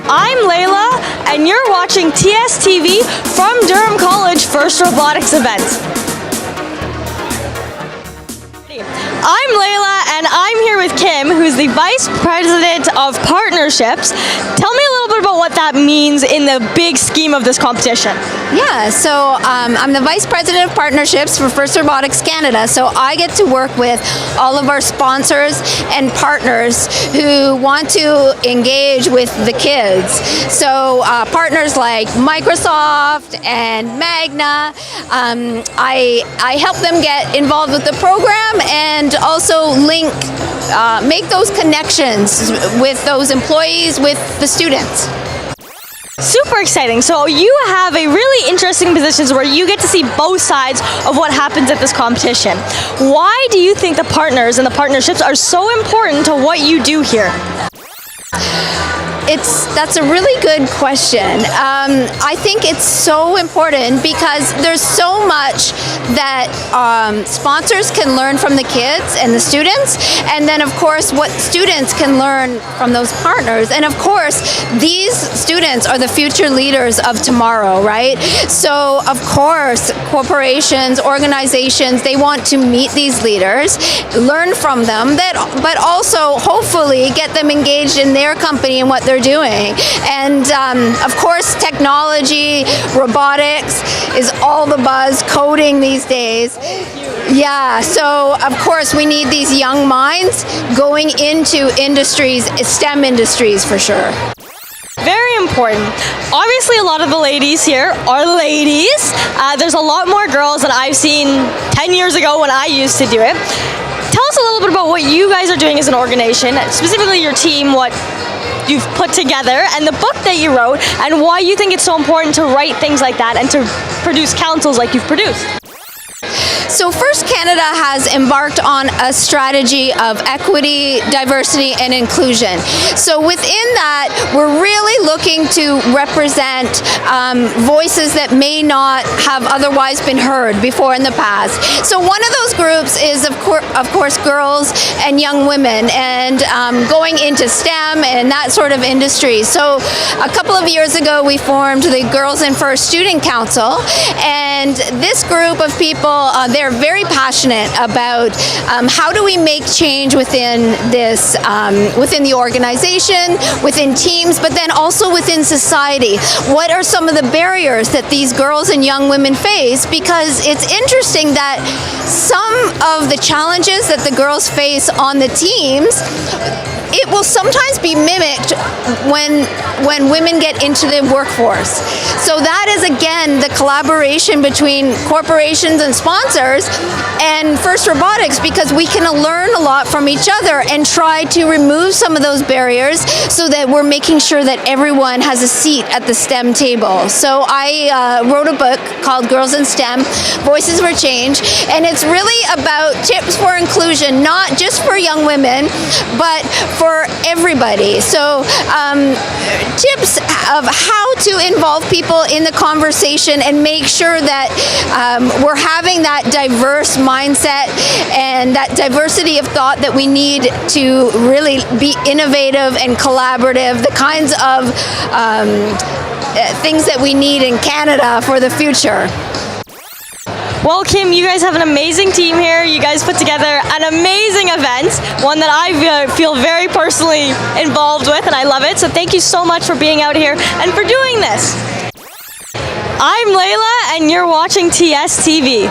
I'm Layla, and you're watching TStv from Durham College First Robotics event. I'm Layla, and I'm here with Kim, who's the Vice President of Partnerships. Tell me a little bit about what that means in the big scheme of this competition. Yeah, so I'm the Vice President of Partnerships for First Robotics Canada, so I get to work with all of our sponsors and partners who want to engage with the kids. So partners like Microsoft and Magna, I help them get involved with the program and also make those connections with those employees, with the students. Super exciting. So you have a really interesting positions where you get to see both sides of what happens at this competition. Why do you think the partners and the partnerships are so important to what you do here? That's a really good question. I think it's so important because there's so much that sponsors can learn from the kids and the students, and then of course what students can learn from those partners. And of course these students are the future leaders of tomorrow, right? So of course corporations, organizations, they want to meet these leaders, learn from them, but also hopefully get them engaged in their company and what they're doing. And of course technology, robotics is all the buzz, coding these days. Yeah, so of course we need these young minds going into industries, STEM industries for sure. Very important. Obviously a lot of the ladies here are ladies. There's a lot more girls that I've seen 10 years ago when I used to do it. Tell us a little bit about what you guys are doing as an organization, specifically your team, what you've put together, and the book that you wrote, and why you think it's so important to write things like that and to produce councils like you've produced. So First Canada has embarked on a strategy of equity, diversity, and inclusion. So within that, we're really looking to represent voices that may not have otherwise been heard before in the past. So one of those groups is, of course, girls and young women, and going into STEM and that sort of industry. So a couple of years ago, we formed the Girls in First Student Council, and this group of people, they're very passionate about how do we make change within this, within the organization, within teams, but then also within society. What are some of the barriers that these girls and young women face? Because it's interesting that some of the challenges that the girls face on the teams, it will sometimes be mimicked when women get into the workforce. So that is again the collaboration between corporations and sponsors and First Robotics, because we can learn a lot from each other and try to remove some of those barriers so that we're making sure that everyone has a seat at the STEM table. So I wrote a book called Girls in STEM, Voices for Change, and it's really about tips for inclusion, not just for young women, but for everybody. So tips of how to involve people in the conversation and make sure that we're having that diverse mindset and that diversity of thought that we need to really be innovative and collaborative, the kinds of things that we need in Canada for the future. Well, Kim, you guys have an amazing team here. You guys put together an amazing event, one that I feel very personally involved with, and I love it. So thank you so much for being out here and for doing this. I'm Layla, and you're watching TStv.